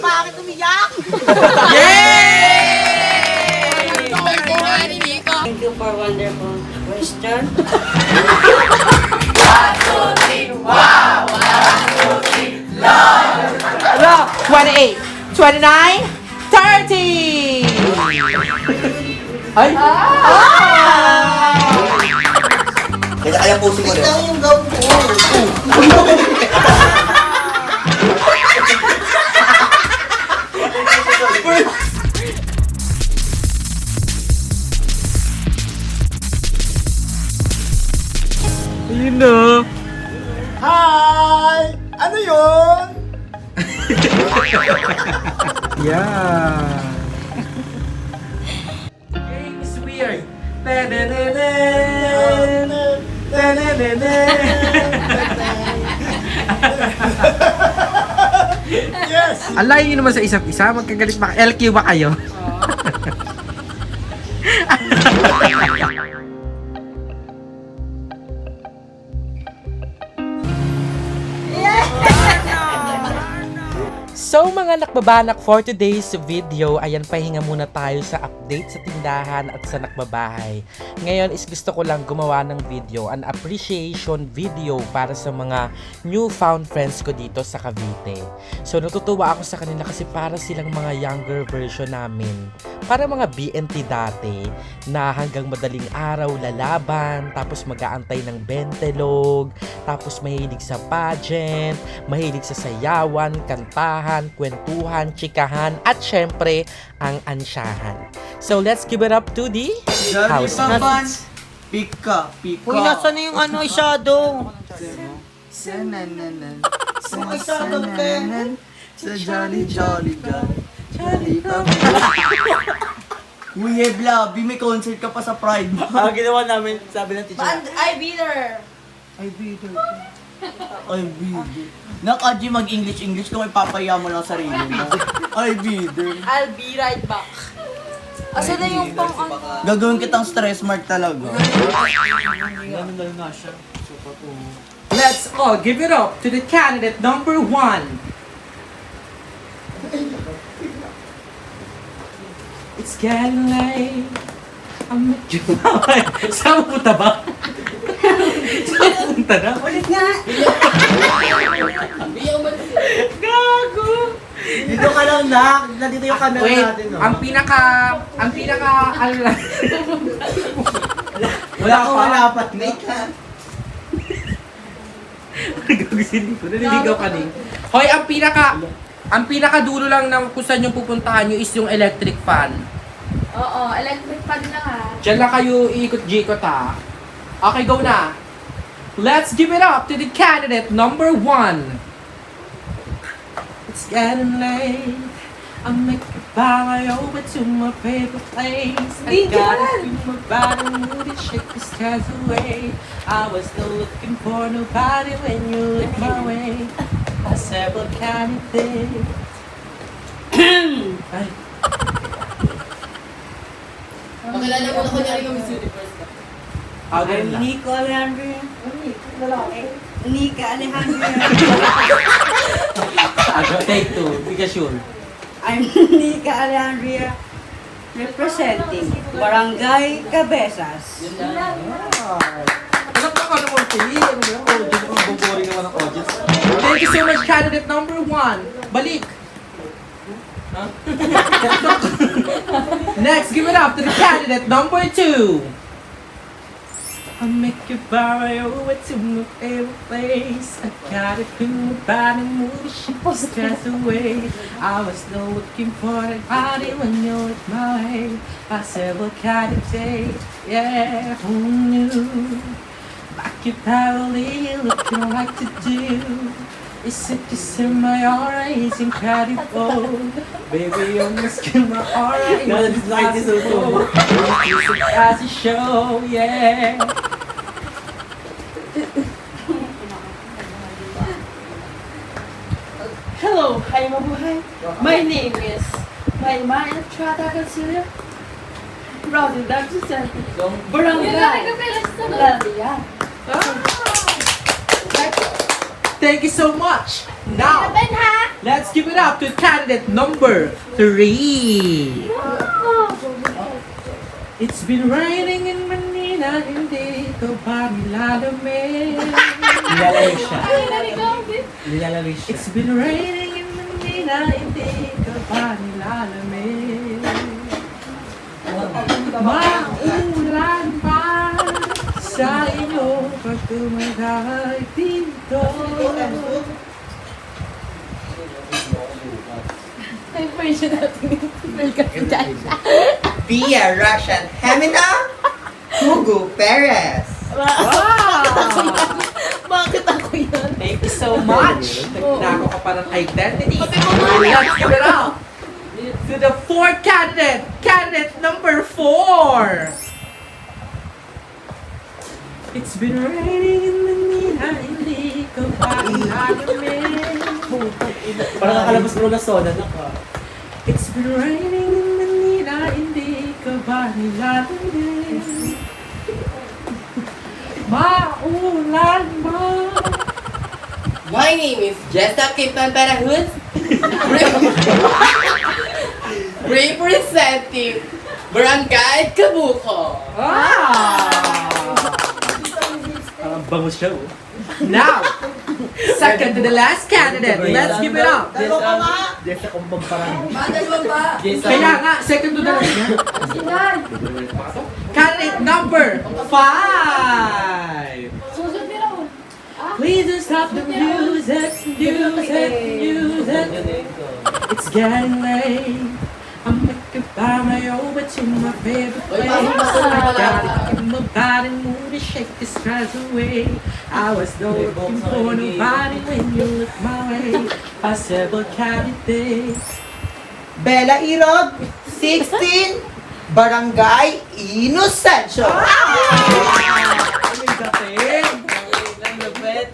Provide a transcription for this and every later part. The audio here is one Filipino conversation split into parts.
pangit umiyak! Thank you for wonderful question. Ano? 28, 29, 30! Ay! Kaya pusin mo rin. Ito yung gown ko. Ayun na. Hi! Ano yun? Yeah. Game is weird. Yes! Alayin nyo naman sa isa't isa. Magkagalit ba? LQ ba kayo? So mga nakbabanak, for today's video, ayan, pahinga muna tayo sa update sa tindahan at sa nakbabahay. Ngayon is gusto ko lang gumawa ng video, an appreciation video para sa mga newfound friends ko dito sa Cavite. So natutuwa ako sa kanila kasi para silang mga younger version namin. Para mga BNT dati na hanggang madaling araw lalaban, tapos mag-aantay ng bentelog, tapos mahilig sa pageant, mahilig sa sayawan, kantahan, kwentuhan, chikahan, at syempre, ang ansyahan. So, let's give it up to the house. Pika, pika. Uy, nasa na yung ano, shadow? Sanananan. Ay, shadow ka. Sa Jolly Jolly Jolly. Jolly Uy, Ebla, may concert ka pa sa Pride ba? Ginawa namin, sabi ng teacher. I be there. Ay, bido. Ay, bido. Naka-G mag-English kung ipapaya mo lang sarili mo. Ay, bido. I'll be right back. Asa na yung pang ano? Gagawin kitang stress mark talaga. Let's all give it up to the candidate number 1. It's getting late. I'm not Saan mo punta ba? Saan mo punta na? Ulit nga! Gago! Dito ka lang, Nak. Nandito yung camera Wait, natin, no? ang pinaka, ano lang. Wala akong malapat, Nick. Gagawin ko, naliligaw ka din. Hoy, ang pinaka dulo lang ng kung saan yung pupuntahan nyo is yung electric fan. Oo, electric fan lang ha. Diyan lang kayo iikot-jikot ha. Okay, go na. Let's give it up to the candidate number 1. It's getting late. I'll make a bow over to my favorite place. I gotta feel my body move and shake the skies away. I was still looking for nobody when you looked my way. I said, what can it be? Ay. Pakilala mo na kunyari yung Miss Universe ka. Okay I'm lang. Nico Alejandro. Nika Alejandro. Take 2. Be sure. I'm Nika Alejandria, representing Barangay Cabezas. Alam ka ka naman, Pili. Ano ba yung audience? Ang boboring naman ang audience. Thank you so much, candidate number 1. Balik. Huh? Next, give it up to the candidate number 2. I'll make you borrow over to my favorite place. I got it through about a movie, she was stressed away. I was still looking for a body when you looked my way. I said, what can it take? Yeah, who knew? Back you probably looking like to do. Is it just in my aura? It's incredible. Baby, you're missing my aura. It's like this as a show, yeah. Hello, hi mabuhay. My name is Maima Trata Consilia. Browsing Dog Society. Barangay. Lalaya. Thank you so much. Now, let's give it up to candidate number 3. It's been raining in Manila, hindi ko ba nilalamig? Nilalawis siya. Nilalawis siya. It's been raining in Manila, hindi ko ba nilalamig? Maulan pa sa iyo pag tumagay dito. Be a Russian Hemina Hugo Perez. Bakit ako yan? Thank you so much. Nagtago ka pa ng identity. Let's give it up to the fourth candidate. Candidate number 4. It's been raining in Manila, hindi ko pa nilalamig. Parang nakalabas mo na soda na ka. It's been raining in Manila, hindi ka ba nilalamig? Maulan ba? My name is Jessa Kipanparahut. Representing Barangay Kabuko. Parang bangus siya. Oh. Now, second to the last candidate. Let's give it up. Jessa kumbang parang. Kaya nga, second to the last. Candidate number 5. Please don't stop the music. It's getting late. I'm making by my own, but you're my favorite place. I gotta give my body move to shake the stress away. I was looking for nobody when you look my way. Possible candidate. Bella Irog, 16, Barangay Inocencio.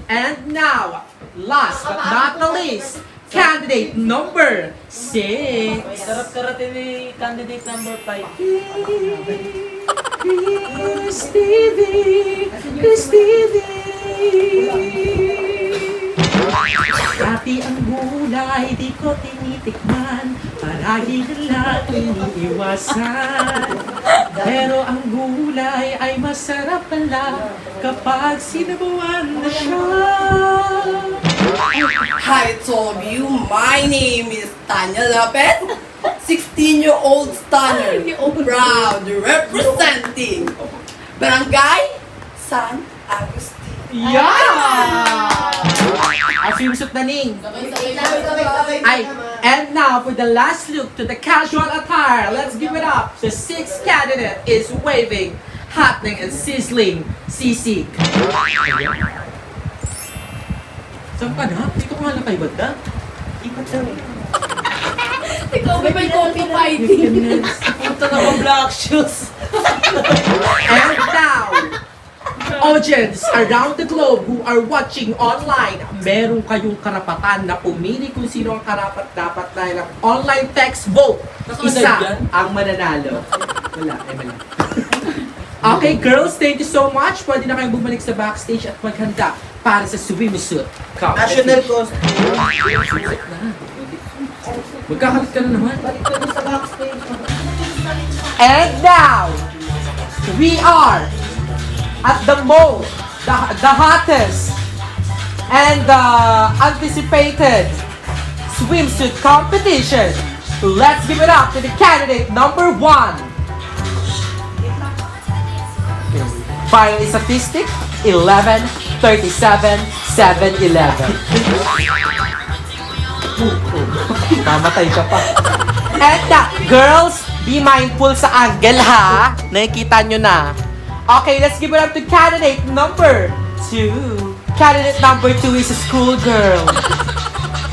And now, last but not the least, candidate number 6. Sarap karatin ni candidate number 5. Stevie. Dati ang gulay, di ko tinitikman. Paragi na lang iniiwasan. Pero ang gulay ay masarap pala kapag sinabuan na siya. I told you my name is Tanya Lopez, 16-year-old stunner, proud representing Barangay San Agustin. Swimsuit na ning. Ay, and now for the last look to the casual attire, let's give it up. The sixth candidate is waving, happening and sizzling, sisig. Saan ka na? Dito ko nga lang kay Banda. Ikot daw. Ikaw may coffee fighting. Punta na mga black shoes. And now, audience around the globe who are watching online, meron kayong karapatan na pumili kung sino ang karapat-dapat dahil ang online text vote. Isa ang mananalo. Wala. Okay, girls, thank you so much. Pwede na kayong bumalik sa backstage at maghanda para sa swimsuit. National costume. Magkakalit ka na naman. Balik ka sa backstage. And now, we are at the most, the hottest, and the anticipated swimsuit competition. Let's give it up to the candidate number 1. Final statistic, 11, 37, 7, 11. Namatay ka pa. And girls, be mindful sa angle ha. Nakikita nyo na. Okay, let's give it up to candidate number 2. Candidate number 2 is a schoolgirl.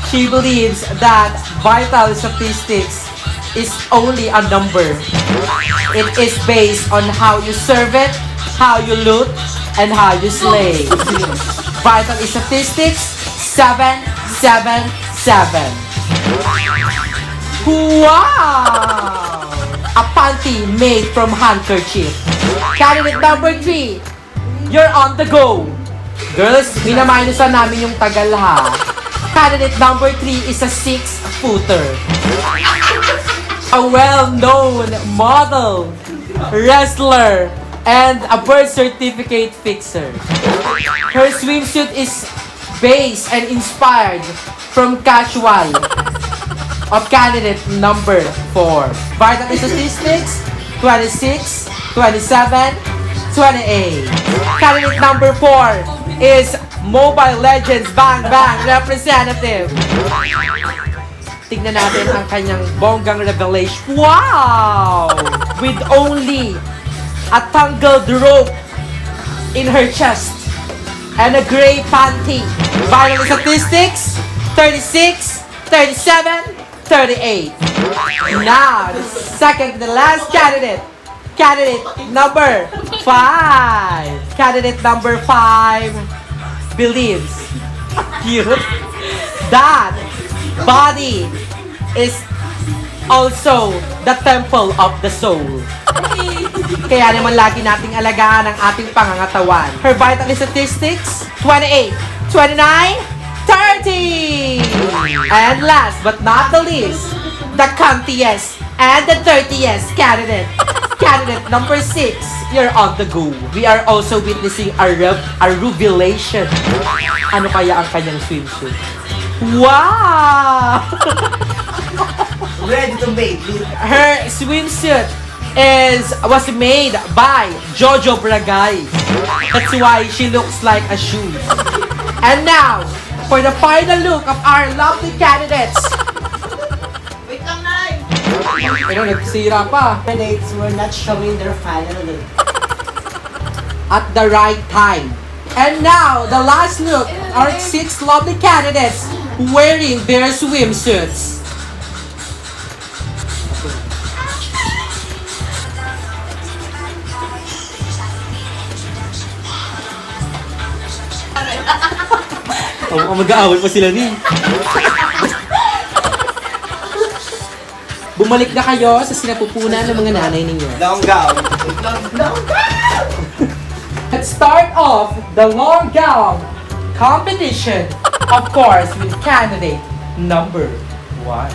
She believes that vital statistics is only a number. It is based on how you serve it, how you loot, and how you slay. Vital statistics, 7, 7, 7. Wow! A panty made from handkerchief. Candidate number 3, you're on the go. Girls, minaminusan namin yung tagal ha. Candidate number 3 is a 6-footer. A well-known model, wrestler, and a birth certificate fixer. Her swimsuit is based and inspired from casual of candidate number 4. Vital statistics, 26, 27, 28. Candidate number 4 is Mobile Legends Bang Bang representative. Tignan natin ang kanyang bonggang revelation. Wow! With only a tangled rope in her chest and a gray panty. Vital statistics, 36, 37, 38. Now, the second to the last candidate. Candidate number 5. Candidate number 5 believes cute that body is also the temple of the soul. Kaya naman lagi nating alagaan ang ating pangangatawan. Her vital statistics, 28, 29, 30! And last but not the least, the cuntiest and the dirtiest candidate. Candidate number 6, you're on the go. We are also witnessing a revelation. Ano kaya ang kanyang swimsuit? Wow! Ready to make. Her swimsuit was made by Jojo Bragay. That's why she looks like a shoe. And now, for the final look of our lovely candidates. Wait lang, Nay! Pero nagsira pa. Candidates were not showing their final look. At the right time. And now, the last look, our 6 lovely candidates wearing their swimsuits. Mag-aaway pa sila ni. Bumalik na kayo sa sinapupunan ng mga nanay ninyo. Long gown. Let's start off the long gown competition, of course, with candidate number 1.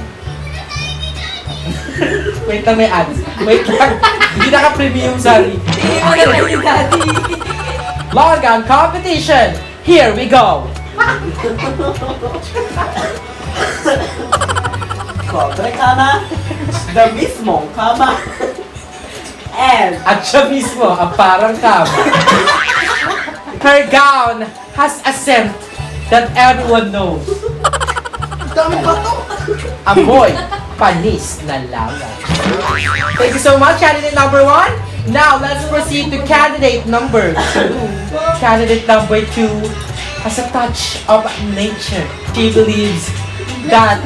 Wait lang, may ads. Wait lang. Hindi naka-premium, sorry. Long gown competition. Here we go. Kobre kama. The mismo kama. And At siya mismo, ang parang kama. Her gown has a scent that everyone knows. dami ba to? Amoy, panis na langaw. Thank you so much, candidate number 1. Now, let's proceed to candidate number 2. Candidate number 2 has a touch of nature. She believes that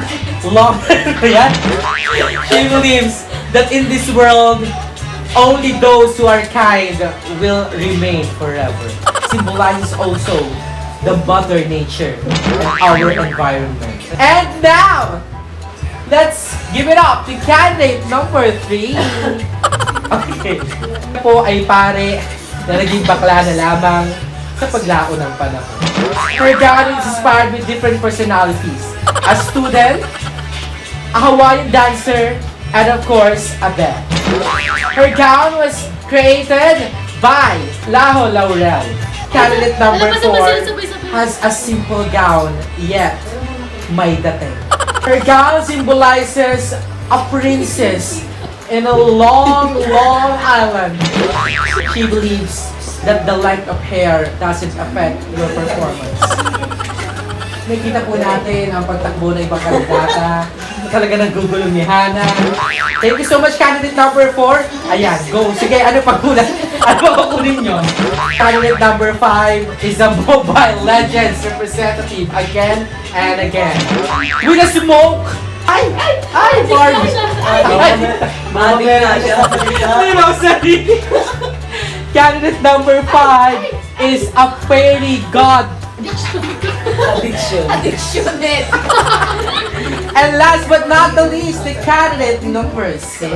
she believes that in this world, only those who are kind will remain forever. Symbolizes also the mother nature and our environment. And now, let's give it up to candidate number 3. Okay. Ito po ay pare na naging bakla na lamang sa paglao ng panahon. Her gown is inspired with different personalities. A student, a Hawaiian dancer, and of course, a vet. Her gown was created by Laho Laurel. Candidate number 4 has a simple gown, yet may dating. Her gown symbolizes a princess in a long, long island. She believes that the length of hair doesn't affect your performance. Nakita po natin ang pagtakbo ng ibang kandidata. Talaga nagugulong ni Hana. Thank you so much, candidate number 4. Ayan, go. Sige, ano pa kunan? Ano pa kunin nyo? Candidate number 5 is a Mobile Legends representative again and again. With a smoke! Ay! Barbie! Malamig nga siya. Ay, sorry! Candidate number 5 is a fairy god. Addiction. And last but not the least, the candidate number 6.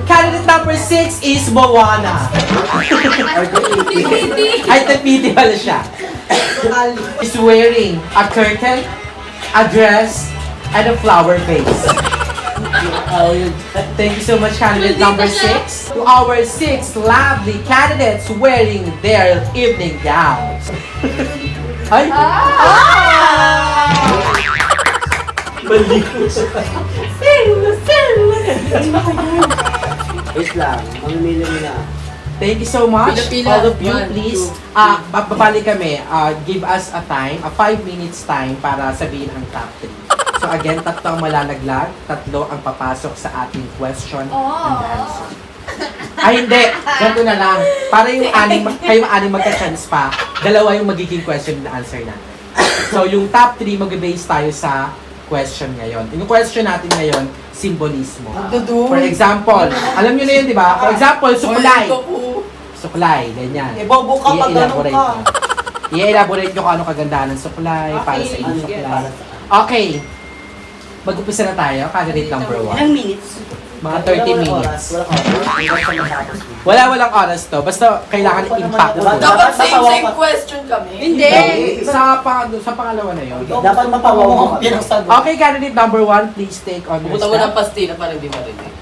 Candidate number 6 is Moana. Ay, tapiti pala siya. Is wearing a curtain a dress, and a flower vase. Thank you so much, candidate number 6. To our 6 lovely candidates wearing their evening gowns. Ay! Mali. Wait lang, mamimili mo na. Thank you so much. Pila-pila. All of you, 1, please. 2. Babali kami. Give us a time, a 5 minutes time para sabihin ang top 3. So again, 3 ang malalaglag, 3 ang papasok sa ating question and answer. Ay, hindi. Ganito na lang. Para yung kayo anim magka-chance pa, 2 yung magiging question and answer natin. So yung top 3, mag-base tayo sa question ngayon. Yung question natin ngayon, simbolismo. For example, alam nyo na yun, di ba? For example, suklay. Suklay, ganyan. Bobo ka pag ganun I-elaborate ka. nyo. I-elaborate nyo kung ano kagandahan ng suklay, para sa inyong suklay. Okay. Mag-upisa na tayo, candidate number 1. Ilang minutes? Mga 30 minutes. Walang oras. Walang oras to. Basta kailangan impact mo. Dapat same question kami. Hindi. Sa pangalawa na yun. Dapat mapawawa ka. Okay, candidate number 1, please take on your Pumunta mo ng step. pastila para hindi marinig.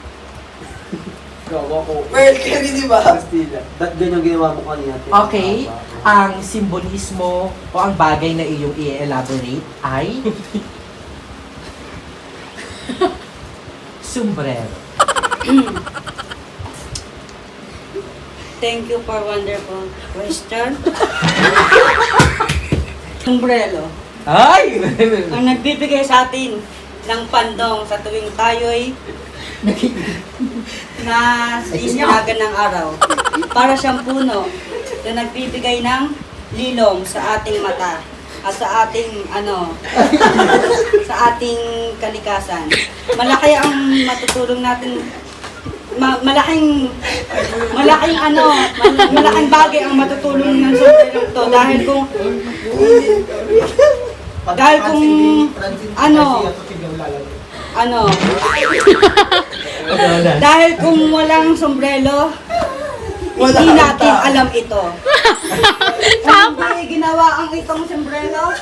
Gawa ko. Well, kaya di ba? Pastilla. Ba't ganyan ginawa mo kanina? Okay, ang simbolismo o ang bagay na iyong i-elaborate ay sombrero. Thank you for wonderful question. Sombrero. Ay! Ang nagbibigay sa atin ng pandong sa tuwing tayo'y na isinagan ng araw. Para siyang puno na nagbibigay ng lilong sa ating mata at sa ating sa ating kalikasan. Malaki ang matutulong natin malaking bagay ang matutulong ng sombrero to dahil kung dahil kung walang sombrero, hindi natin alam ito. Kung hindi ginawa ang itong sombrero,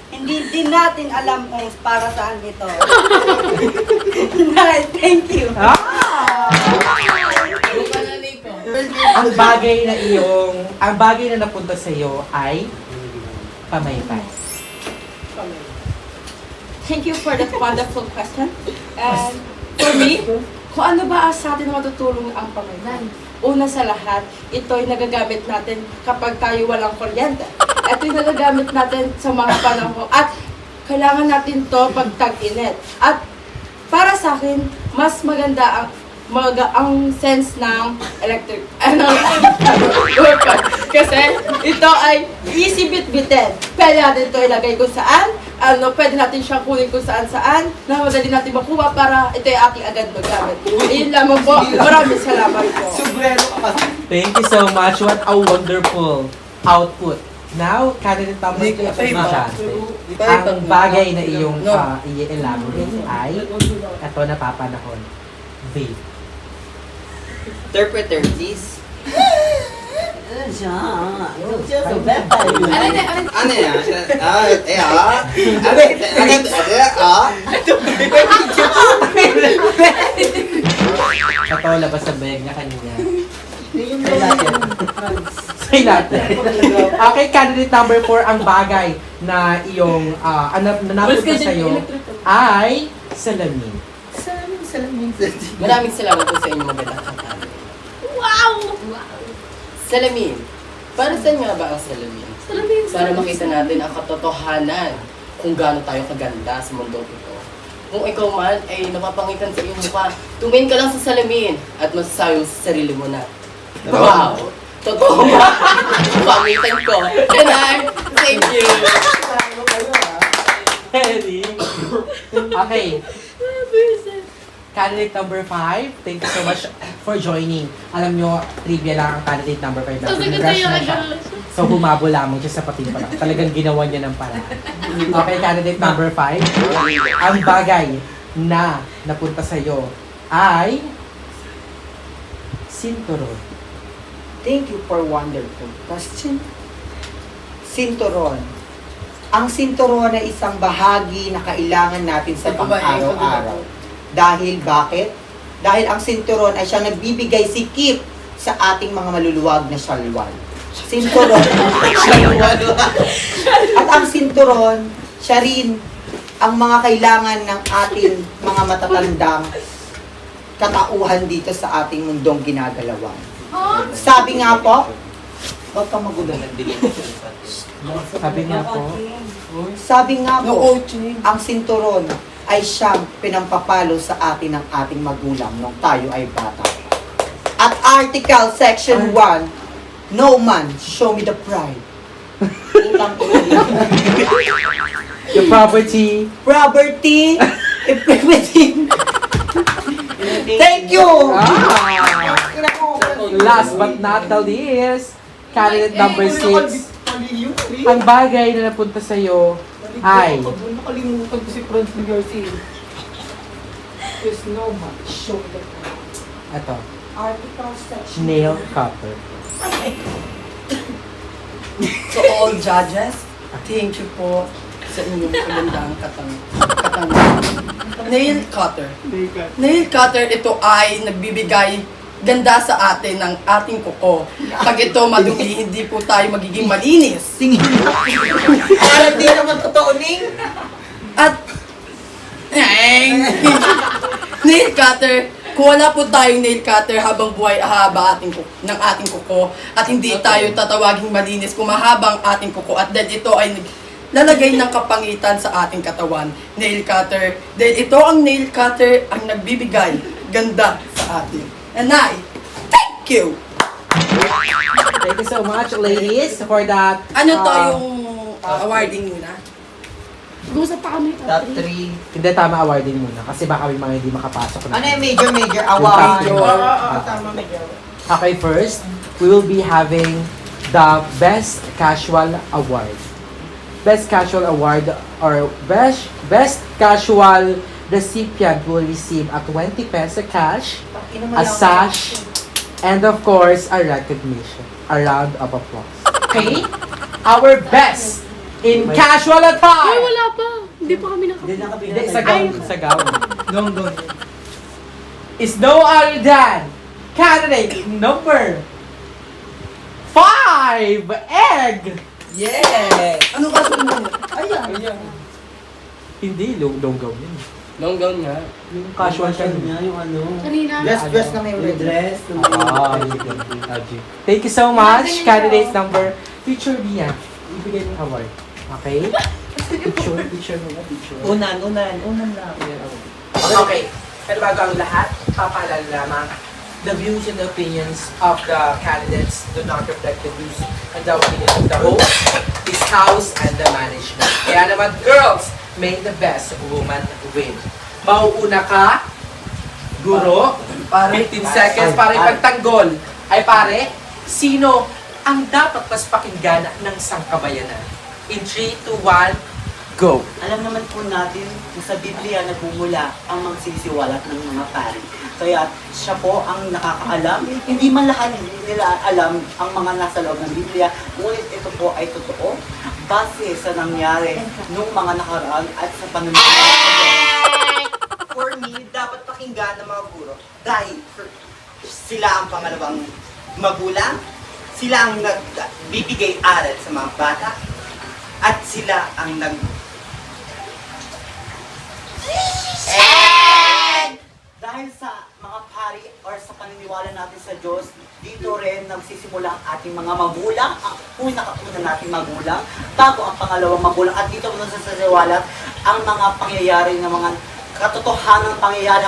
hindi din natin alam kung para saan ito. Alright, thank you. ang bagay na napunta sa iyo ay pamaypay. Thank you for that wonderful question. And for me, kung ano ba sa atin matutulong ang pamayanan? Una sa lahat, ito ay nagagamit natin kapag tayo walang kuryente. Ito ay nagagamit natin sa mga panahon. At kailangan natin to pag tag-init. At para sa akin, mas maganda ang sense ng electric kasi ito ay easy bit-bitin. Pwede natin ito ilagay kung saan, pwede natin siyang kunin kung saan na madali natin makuha para ito ay aking agad magamit. Iyon lamang po. Maraming salamat po. Sombrero ka pa. Thank you so much. What a wonderful output. Now, candidate number 2, ang bagay na iyong i-elaborate ay ito napapanahon. Vape. Interpreter, please. Ano yan? Ito, labas sa bag niya kanina. Say latte. Okay, candidate number 4, ang bagay na iyong na napunta sa'yo ay salamin. Maraming salamat po sa inyong magandang kantado. Wow! Salamin. Para saan nga ba ang salamin? Para makita natin ang katotohanan kung gaano tayo kaganda sa mundo ito. Kung ikaw man ay napapangitan sa iyong mukha, tumingin ka lang sa salamin at masasabi mo sa sarili mo na, wow! Totoo ba? Pangitan ko. And thank you. Okay. Candidate number 5, thank you so much for joining. Alam nyo, trivia lang ang candidate number 5. Rush na siya. So, humabol lamang siya sa pating pa lang. Talagang ginawa niya ng paraan. Okay, candidate number 5. Ang bagay na napunta sa'yo ay sinturon. Thank you for wonderful question. Sinturon. Ang sinturon ay isang bahagi na kailangan natin sa pang-araw-araw. Dahil bakit? Dahil ang sinturon ay siyang nagbibigay sikip sa ating mga maluluwag na shalwal. Sinturon. At ang sinturon, siya rin ang mga kailangan ng ating mga matatandang katauhan dito sa ating mundong ginagalawan. Sabi nga po, huwag kang magulo. Sabi nga po. Sabi nga po, ang sinturon ay siyang pinampapalo sa atin ng ating magulang nung tayo ay bata. At Article Section 1, no man, show me the pride. The property. Property, everything. Thank you! Last but not the least, candidate number 6. Ang bagay na napunta sa'yo ay Nakalimutan ko si Franz Garcia. There's no man, show me the pride. ito, Article Section nail cutter. So all judges, thank you po sa inyong magandang Nail cutter. Nail cutter, ito ay nagbibigay ganda sa atin ng ating kuko. Pag ito madumi, hindi po tayo magiging malinis. Parang di naman totoo, Ning. At, nail cutter, kung wala po tayong nail cutter habang buhay ahaba ng ating kuko at hindi tayo tatawaging malinis kung mahabang ating kuko at dahil ito ay lalagay ng kapangitan sa ating katawan. Nail cutter, dahil ito ang nail cutter ang nagbibigay ganda sa atin. And I, thank you! Thank you so much, ladies, for that. Ano to yung awarding muna? Top 3. Hindi, tama awarding muna. Kasi baka may mga hindi makapasok na. Ano yung major Yung award? major. Okay, first, we will be having the Best Casual Award. Best Casual Award or Best Casual recipient will receive a 20 peso cash, a sash, and of course, a recognition. A round of applause. Okay? Our best in casual attire! Ay, wala pa. Hindi pa kami Hindi, sa gown. Sa gown. Is no other than candidate number 5, Egg! Yes! Ano kaso mo? Hindi, long gown yun. Long gown nga. Yung casual siya. niya, yung ano. Kanina. Dress na may Yung red. dress. Thank you so much, candidate number. Picture niya. Ibigay mo yung award. Okay? Picture mo na, picture. Unan lang. Okay. Pero bago ang lahat, papaalala lamang, the views and opinions of the candidates do not reflect the views and the opinions of the host, his house, and the management. Kaya naman, girls, may the best woman win. Mauuna ka, guro, 15 seconds para ipagtanggol. Ay pare, sino ang dapat mas pakinggan ng sangkabayanan? In 3, 2, 1, go! Alam naman po natin na sa Biblia nagmumula ang magsisiwalat ng mga pari. Kaya siya po ang nakakaalam. Hindi man lahat nila alam ang mga nasa loob ng Biblia. Ngunit ito po ay totoo. Base sa nangyari nung mga nakaraan at sa panunod. For me, dapat pakinggan ng mga guro dahil sila ang pangalawang magulang, sila ang nagbibigay aral sa mga bata, at sila ang dahil sa mga pari or sa paniniwala natin sa Diyos, dito rin nagsisimula ang ating mga magulang, ang una nating magulang, bago ang pangalawang magulang, at dito mo nasasasiwalat ang mga pangyayari ng mga katotohanang pangyayari.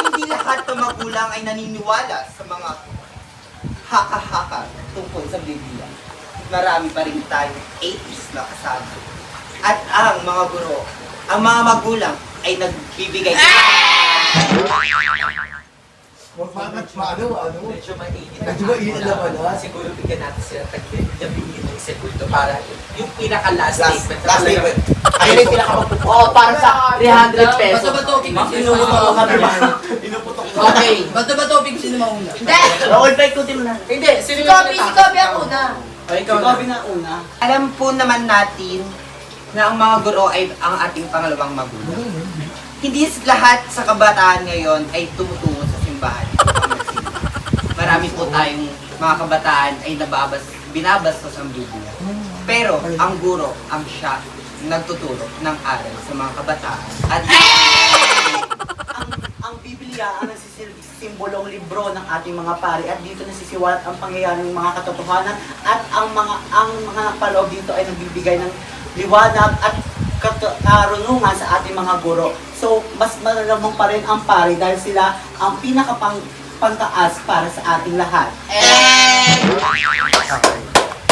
Hindi lahat ng magulang ay naniniwala sa mga haka-haka tungkol sa Biblia. Marami pa rin tayong atheist na kasama. At ang mga guro, ang mga magulang ay nagbibigay Medyo mainit naman. Siguro bigyan natin sila tag-gabihin ng segundo para yung pinaka-last statement. last statement. Ayun yung pinaka-magpupo. Para sa 300 pesos. Basta ba topic yung sino Inuputok ko mauna? kami. Okay. Basta ba topic yung sino mauna? Roll back ko din na. Hindi, sino yung Si Kobe ako na. ikaw Ikaw na. na una. Alam po naman natin na ang mga guro ay ang ating pangalawang magulang. Hindi lahat sa kabataan ngayon ay tumutungo sa simbahan. Marami po tayong mga kabataan ay binabastos ang Biblia. Pero ang guro ang siya nagtuturo ng aral sa mga kabataan. At Ang Biblia ang nagsisimbolong libro ng ating mga pari at dito nasisiwalat ang pangyayari ng mga katotohanan at ang mga paloob dito ay nagbibigay ng liwanag at karunungan sa ating mga guro. So, mas malalamang pa rin ang pari dahil sila ang pantaas para sa ating lahat.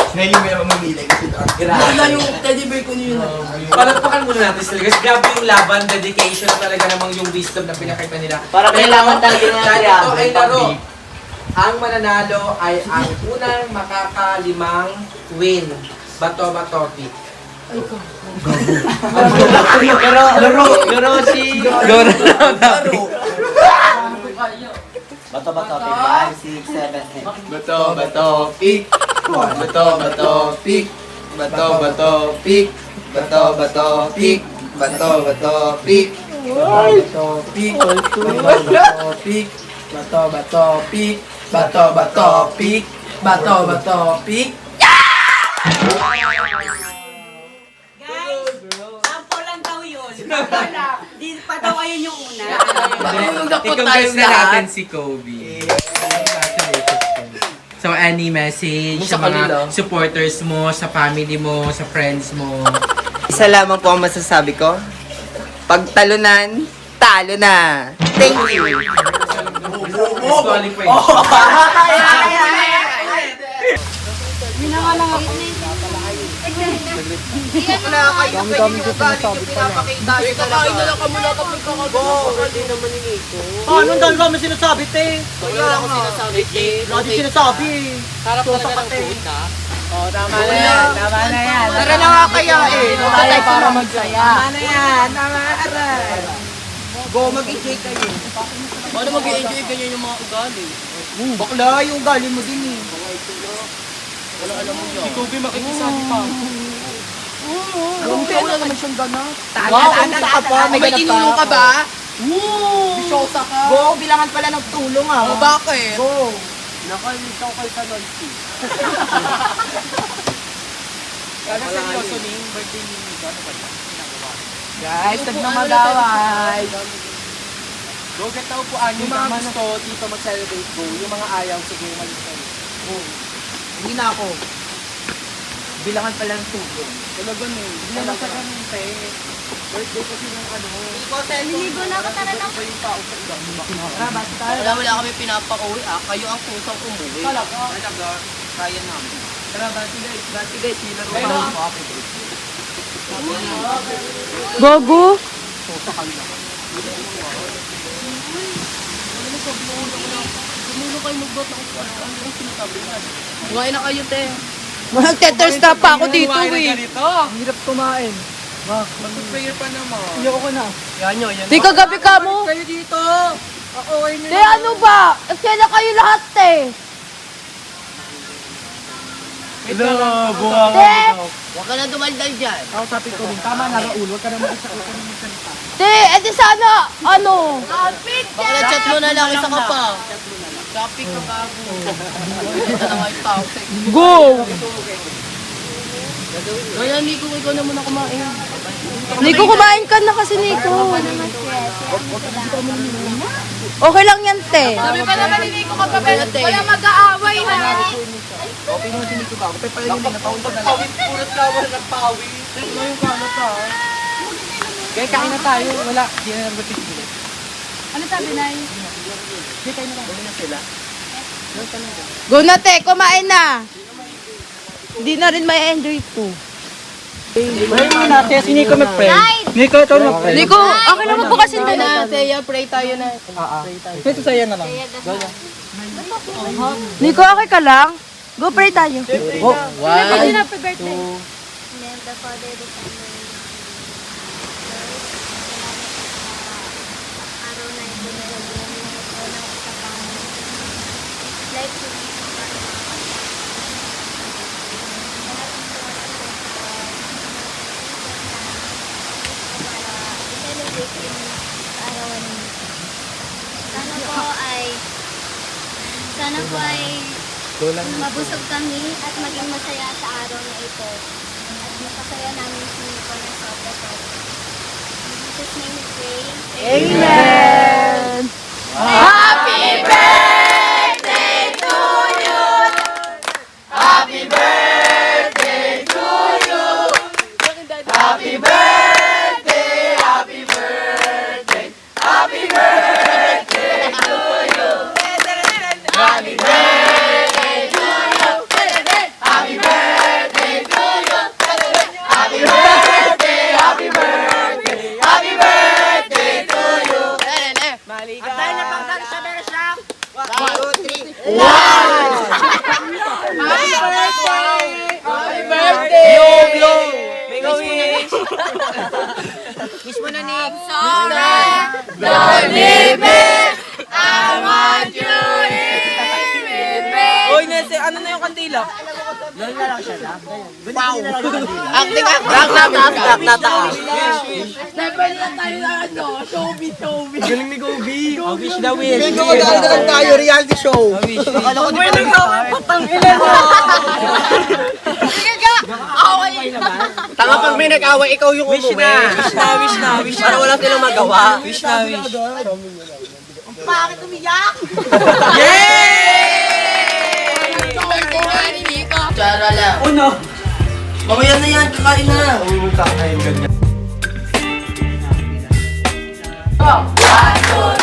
Ngayon yung meron mamili kasi doon. Wala yung teddy bear ko niyo. Palagpakan muna natin sila. Kasi grabe yung laban, dedication talaga namang yung wisdom na pinakita nila. Para kailangan talaga ng Dahil ito ay laro. pag-beep. Ang mananalo ay ang unang makakalimang win. Bato-bato pick. Laro si... Bato-bato, 5, 6, 7, 8. Bato, pick. Bato, pick. Bato, pick. Bato, pick. Bato, pick. Bato, pick. Bato, pick. Bato, pick. Bato, pick. Bato, pick. Guys, sample lang daw yun. Sample lang. Di pa daw ayun yung una. I-congrats na natin si Kobe. So, any message sa mga supporters mo, sa family mo, sa friends mo? isa lamang po ang masasabi ko. Pag talunan, talo na. Thank you. Disqualified. Wala kayo pwede yung ugali yung pinapakita. Kakain na lang kami na kapag kakagawa. Hindi naman ni Nico. Paano ang dami kami sinasabi, te? Kaya ako sinasabi, Lagi sinasabi. Harap na lang ng food, ha? Tama na yan. Tara na nga kaya eh. Tayo para magsaya. Tama na yan. Tama aral. Go, mag-enjoy kayo. Paano mag-i-enjoy ganyan yung mga ugali? Bakla, yung ugali mo din eh. Si Kobe makikisabi pa. Wala naman siyang ganap. Wow, ka pa. May tinulong ka ba? Bisyosa ka. Go, bilangan pala ng tulong ah. Bakit? Go. Nakalimutan ko sa Nancy. Kaya seryoso ni birthday ni Gano ba? Guys, tag na madaway. Go get na upuan. Yung mga gusto dito mag-celebrate go. Yung mga ayaw, sige, malis kayo. Hindi na ako. Bilangan pala ng tulong. Talaga no. Hindi naman sa ganun, te. Birthday kasi ng ano. Niligo na ako, tara na. Wala kami pinapa-uwi Kayo ang kusang umuwi. Talaga. Kaya namin. Tara, bati guys. Nilaro Kaya na. Gogo. Tumulong kayo mag-bot ng upuan. Ano yung sinasabi yan? Kumain na kayo, te. Mag-teters na pa ako dito eh. Ang hirap kumain. Mag-prayer pa naman. Ayoko na. Yan. Di kagabi ka mo. Kayo dito. Ako kayo Di ano ba? Kasi na kayo lahat eh. Hello, bunga Te! Huwag ka na dumaldal dyan. Kausapin ko rin. Tama na, Raul. Huwag ka na mag-isa. Te, edi sana, ano? Baka na-chat mo na lang, isa ka pa. Topic ka bago. Ito na nga yung tao. Go! Kaya Nico, ikaw na muna kumain. Nico, kumain ka na kasi Nico. Okay lang yan, te. Sabi pa naman ni Nico kapag wala mag-aaway na. Pawit, purot ka, wala nagpawit. Ito na yung kalat ha. Kaya kain na tayo. Wala. Hindi na nag-picture. Ano sabi, Nay? Go na, te. Kumain na. Hindi na rin may enjoy to. Pray muna. Kaya si Nico mag-pray. Nico, ito mag-pray. Nico, akin naman po kasi doon. Teya, pray tayo na. Ito sa'yo na lang. Nico, okay ka lang? Go, pray tayo. Oh, Happy birthday. Name the Father, the Son, and the araw na ito na nagawin ng unang usapan. Like to be Sana po ay mabusog kami at maging masaya sa araw na ito. At mapasaya namin si Nico na sobra-sobra. In Jesus' name we pray. Amen! Happy birthday to you! Happy birthday to you! Happy birthday! Happy birthday! Happy birthday to you! Happy birthday to you! Happy birthday to you! Happy birthday! Happy birthday! Happy birthday to you! At dahil napangkat sa bersang 1, 2, 3 1! Happy birthday! Happy birthday! Blow! Make a wish! Kiss mo na, Nick! Don't leave me! I want you in with me! Uy, Nese, ano na yung kandila? Doon na lang siya lang. Wow! Acting nataas. Galing ni Gobi. Wish na wish. Bingo, magdadaan tayo, reality show. Akala ko di Tanga pag may nag-away, ikaw yung umuwi. Wish na. Para wala silang magawa. Wish na. Bakit umiyak? Tsara lang. Uno! Mamaya na yan, kakain na. Oh, 1, 2,